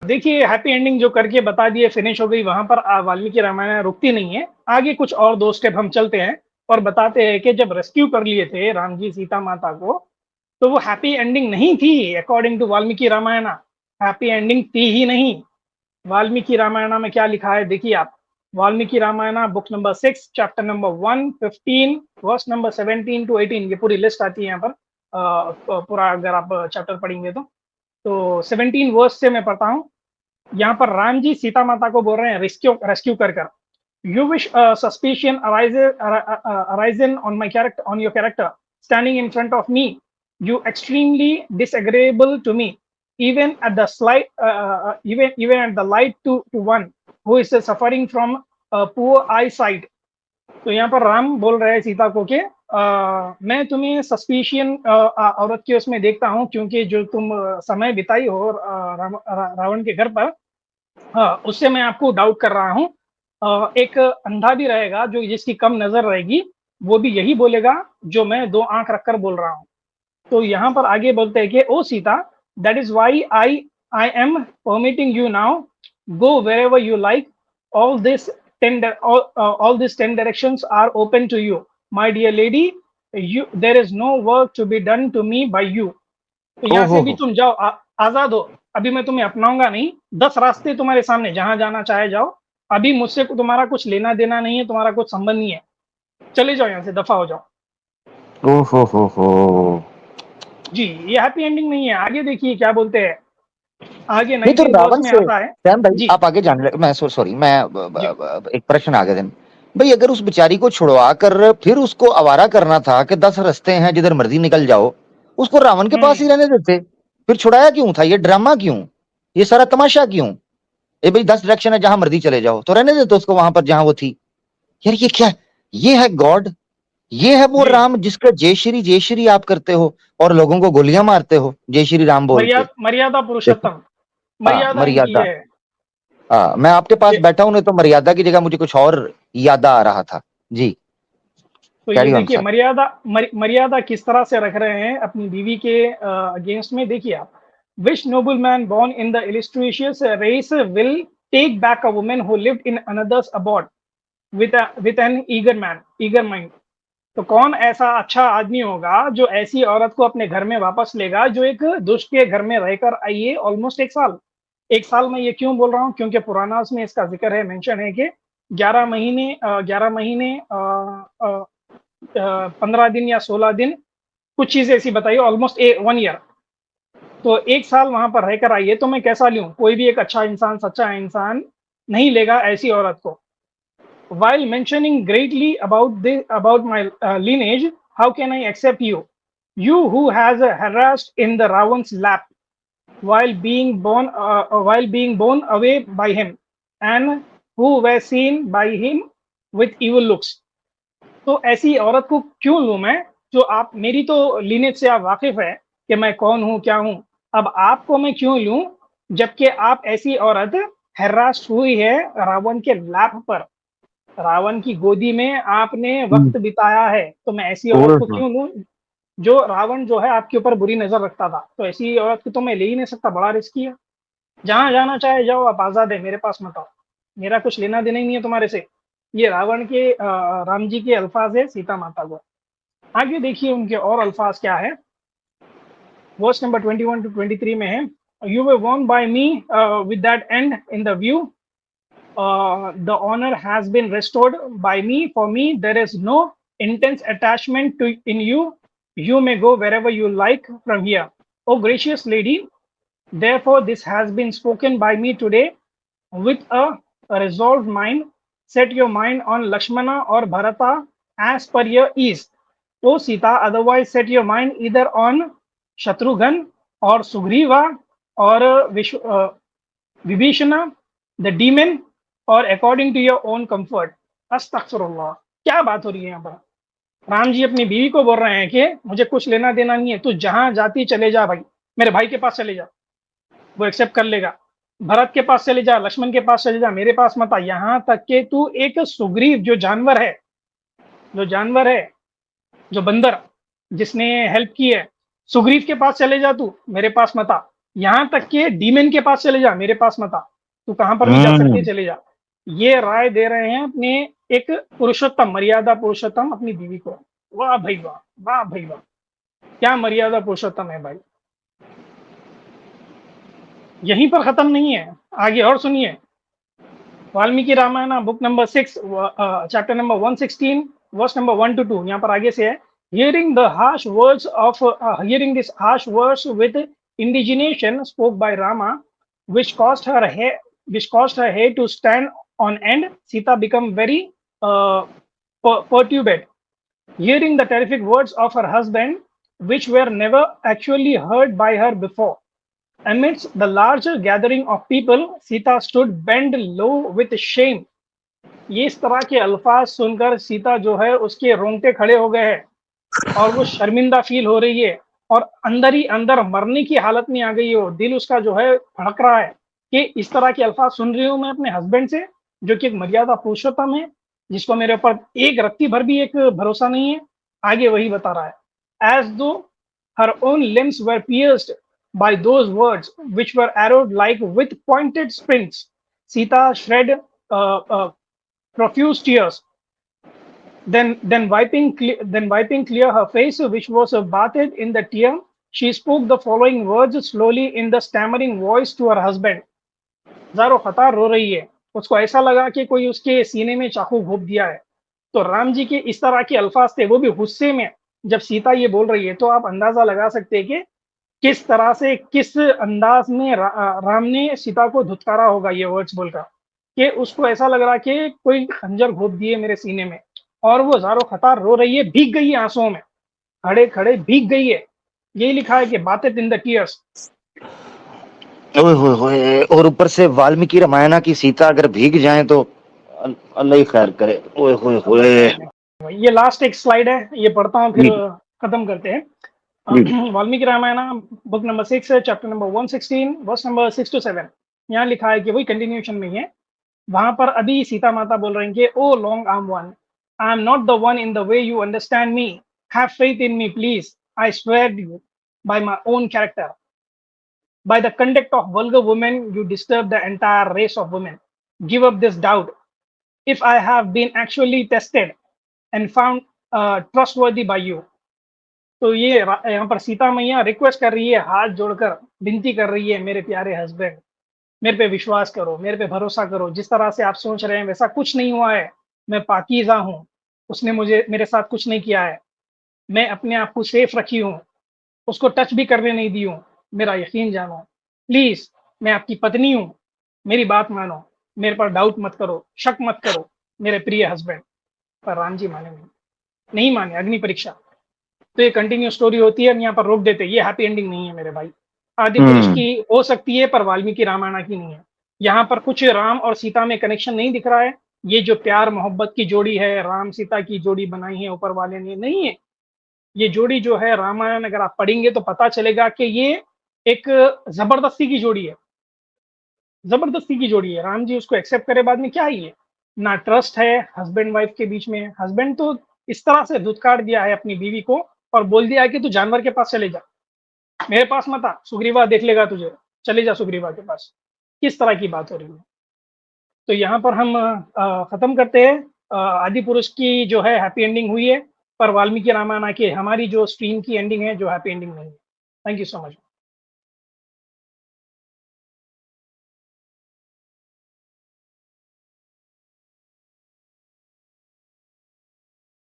देखिए happy ending जो करके बता दिए, फिनिश हो गई, वहां पर वाल्मीकि रामायण रुकती नहीं है। आगे कुछ और 2 स्टेप हम चलते हैं और बताते हैं कि जब रेस्क्यू कर लिए थे राम जी सीता माता को, तो वो हैप्पी एंडिंग नहीं थी according to Valmiki Ramayan. Happy ending थी ही नहीं। वाल्मीकि रामायण में क्या लिखा है देखिए आप। Valmiki Ramayan book number 6 chapter number 115 verse number 17 to 18, ये पूरी लिस्ट आती है यहाँ पर। पूरा अगर आप चैप्टर पढ़ेंगे तो 17 वर्स से मैं पढ़ता हूँ। यहाँ पर राम जी सीता माता को बोल रहे हैं रेस्क्यू रेस्क्यू कर कर। You wish suspicion arisen on my character, on your character standing in front of me, you extremely disagreeable to me, even at the slight even at the light to one who is suffering from poor eyesight। तो यहाँ पर राम बोल रहे हैं सीता को कि मैं तुम्हें सस्पिशियन औरत के उसमें देखता हूँ, क्योंकि जो तुम समय बिताई हो रावण के घर पर, उससे मैं आपको डाउट कर रहा हूँ। एक अंधा भी रहेगा जो जिसकी कम नजर रहेगी, वो भी यही बोलेगा जो मैं 2 आंख रखकर बोल रहा हूँ। तो यहाँ पर आगे बोलते हैं कि O Sita, that is why I am permitting you now, go wherever you like, all this all these 10 directions are open to you, my dear lady, you there is no work to be done to me by you। तो यहाँ से भी ओहो। तुम जाओ, आजाद हो। अभी मैं तुम्हें अपनाऊंगा नहीं। 10 रास्ते तुम्हारे सामने, जहां जाना चाहे जाओ। अभी मुझसे तुम्हारा कुछ लेना देना नहीं है, तुम्हारा कुछ संबंध नहीं है। चले जाओ यहाँ से, दफा हो जाओ। ओहो। जी, ये हैप्पी एंडिंग नहीं है। आगे देखिए क्या बोलते हैं। आगे नहीं तो 19 वर्स रावण में से आता है। सैम भाई, जी आप आगे जाने लगे, मैं सॉरी, मैं जी एक प्रश्न आ गया दिन। भाई अगर उस बेचारी को छुड़वा कर फिर उसको आवारा करना था कि 10 रास्ते हैं जिधर मर्जी निकल जाओ, उसको रावण के पास ही हम्म रहने देते। फिर छुड़ाया क्यों था? ये ड्रामा क्यों? ये सारा तमाशा क्यों? ए भाई 10 डायरेक्शन है, जहां मर्जी चले जाओ, तो रहने देते उसको वहां पर जहां वो थी। यार ये क्या? ये है गॉड? ये है वो जी। राम जिसका जय श्री आप करते हो और लोगों को गोलियां मारते हो जय श्री राम बोल के? मर्यादा देखो, पुरुषोत्तम। हाँ मर्यादा इनकी मर्यादा। है। हाँ, मैं आपके पास ये बैठा हूं, नहीं तो मर्यादा की जगह मुझे कुछ और यादा आ रहा था। जी, तो ये कैरी ऑन देखिए सर। मर्यादा किस तरह से रख रहे हैं अपनी बीवी के अगेंस्ट में। देखिए आप। Which noble man born in the illustrious race will take back a woman who lived in another's abode with an eager mind। तो कौन ऐसा अच्छा आदमी होगा जो ऐसी औरत को अपने घर में वापस लेगा, जो एक दुष्ट के घर में रहकर आई है ऑलमोस्ट 1 साल। 1 साल में ये क्यों बोल रहा हूँ, क्योंकि पुरानास में इसका जिक्र है, मेंशन है कि 11 महीने 15 दिन या 16 दिन, कुछ चीजें ऐसी बताइए, ऑलमोस्ट 1 ईयर। तो 1 साल वहां पर रहकर आई है, तो मैं कैसा लूं? कोई भी एक अच्छा इंसान, सच्चा इंसान नहीं लेगा ऐसी औरत को। While mentioning greatly about my lineage, how can I accept you? You who has harassed in the Ravan's lap while being borne away by him, and who were seen by him with evil looks। तो ऐसी औरत को क्यों लूं मैं, जो आप मेरी तो लीनेज से आप वाकिफ है कि मैं कौन हूं क्या हूं। अब आपको मैं क्यों लूं, जबकि आप ऐसी औरत हरास्ट हुई है रावण के लैप पर, रावण की गोदी में आपने वक्त बिताया है। तो मैं ऐसी औरत को क्यों लूं, जो रावण जो है आपके ऊपर बुरी नजर रखता था। तो ऐसी औरत को तो मैं ले ही नहीं सकता, बड़ा रिस्की है। जहां जाना चाहे जाओ, आप आजाद है, मेरे पास मत आओ। मेरा कुछ लेना देना ही नहीं है तुम्हारे से। ये रावण के राम जी के अल्फाज है सीता माता को। आगे देखिए उनके और अल्फाज क्या है। वर्स नंबर 21 टू 23 में है, you were Warne bye me with that and in the view, the honor has been restored by me, for me there is no intense attachment to in you, you may go wherever you like from here, oh gracious lady, therefore this has been spoken by me today with a resolved mind, set your mind on Lakshmana or Bharata as per your ease, oh Sita, otherwise set your mind either on Shatrughan or Sugriva or Vibhishana the demon, और according to your own comfort. अस्तगफिरुल्लाह, क्या बात हो रही है यहाँ पर। राम जी अपनी बीवी को बोल रहे हैं कि मुझे कुछ लेना देना नहीं है, तू जहां जाती चले जा भाई, मेरे भाई के पास चले जा, वो एक्सेप्ट कर लेगा। भरत के पास चले जा, लक्ष्मण के पास चले जा, मेरे पास मत आ। यहाँ तक कि तू एक सुग्रीव जो जानवर है, जो जानवर है, जो बंदर जिसने हेल्प की है, सुग्रीव के पास चले जा, तू मेरे पास मत आ। यहाँ तक के डीमन के पास चले जा, मेरे पास मत आ, तू कहां पर भी जा सकती है, चले जा। ये राय दे रहे हैं अपने एक पुरुषोत्तम, मर्यादा पुरुषोत्तम अपनी बीवी को। वाह भाई वाह, वाह भाई वाह, क्या मर्यादा पुरुषोत्तम है भाई। यहीं पर खत्म नहीं है, आगे और सुनिए। Valmiki Ramayan book number 6 chapter number 116 verse number 1 to 2, यहाँ पर आगे से है। Hearing the harsh words of hearing this harsh words with indignation spoke by Rama, which caused her hair to stand on end. Sita became very perturbed, hearing the terrific words of her husband, which were never actually heard by her before. Amidst the larger gathering of people, Sita stood bent low with shame. ये इस तरह के अल्फाज सुनकर सीता जो है उसके रोंगटे खड़े हो गए हैं और वो शर्मिंदा फील हो रही है और अंदर ही अंदर मरने की हालत में आ गई है। दिल उसका जो है भड़क रहा है कि इस तरह के अल्फाज सुन रही हूँ मैं अपने हस्बैंड से, जो कि एक मर्यादा पुरुषोत्तम है, जिसको मेरे ऊपर एक रत्ती भर भी एक भरोसा नहीं है। आगे वही बता रहा है, एज दो her own limbs were pierced by those words which were arrowed like with pointed sprints. Sita shed profuse tears. Then wiping clear her face, which was bathed in the tear, she spoke the following words slowly in the stammering voice to her husband. ज़ारो खतार रो रही है, उसको ऐसा लगा कि कोई उसके सीने में चाकू घोंप दिया है। तो राम जी के इस तरह के अल्फाज थे, वो भी गुस्से में। जब सीता ये बोल रही है तो आप अंदाजा लगा सकते हैं कि किस तरह से, किस अंदाज में राम ने सीता को धुतकारा होगा ये वर्ड्स बोलकर, कि उसको ऐसा लग रहा कि कोई खंजर घोंप दिए मेरे सीने में। और वो ज़ारो खतार रो रही है, भीग गई है आंसुओं में, खड़े खड़े भीग गई है। यही लिखा है कि बातें इन द टीयर्स। ओए होए होए, और ऊपर से वाल्मीकि रामायण की सीता अगर भीग जाए तो अल्लाह ही खैर करे। ओए होए होए। ये लास्ट एक स्लाइड है, ये पढ़ता हूँ फिर खत्म करते हैं। Valmiki Ramayan book number 6 chapter number 116 verse number 6 to 7। यहाँ लिखा है कि वही कंटिन्यूशन में है। वहां पर अभी सीता माता बोल रही है कि O long arm one, I am not the one in the way you understand me, have faith in me please, I swear you by my own character, by the conduct of vulgar women you disturb the entire race of women. Give up this doubt. If I have been actually tested and found trustworthy by you. तो ये यहाँ पर सीता मैया request कर रही है, हाथ जोड़कर विनती कर रही है, मेरे प्यारे हस्बैंड, मेरे पे विश्वास करो, मेरे पे भरोसा करो। जिस तरह से आप सोच रहे हैं वैसा कुछ नहीं हुआ है। मैं पाकीज़ा हूँ, उसने मुझे मेरे साथ कुछ नहीं किया है। मैं अपने आप को सेफ रखी हूँ, उसको टच भी करने नहीं दी हूँ। मेरा यकीन जानो प्लीज, मैं आपकी पत्नी हूँ, मेरी बात मानो, मेरे पर डाउट मत करो, शक मत करो मेरे प्रिय हस्बैंड। पर राम जी माने नहीं माने, अग्नि परीक्षा। तो ये कंटिन्यू स्टोरी होती है, हम यहाँ पर रोक देते। ये हैप्पी एंडिंग नहीं है मेरे भाई। आदि पुरुष की हो सकती है पर वाल्मीकि रामायण की नहीं है। यहाँ पर कुछ राम और सीता में कनेक्शन नहीं दिख रहा है। ये जो प्यार मोहब्बत की जोड़ी है, राम सीता की जोड़ी बनाई है ऊपर वाले ने, नहीं है। ये जोड़ी जो है रामायण अगर आप पढ़ेंगे तो पता चलेगा कि ये एक जबरदस्ती की जोड़ी है, जबरदस्ती की जोड़ी है। राम जी उसको एक्सेप्ट करे बाद में क्या ही है, ना ट्रस्ट है हस्बैंड वाइफ के बीच में। हस्बैंड तो इस तरह से धुतकार दिया है अपनी बीवी को और बोल दिया है कि तू जानवर के पास चले जा, मेरे पास मत आ, सुग्रीवा देख लेगा तुझे, चले जा सुग्रीवा के पास। किस तरह की बात हो रही है। तो यहाँ पर हम खत्म करते हैं। आदि पुरुष की जो है हैप्पी एंडिंग हुई है, पर वाल्मीकि रामायण की हमारी जो स्ट्रीम की एंडिंग है जो हैप्पी एंडिंग नहीं है। Thank you so much.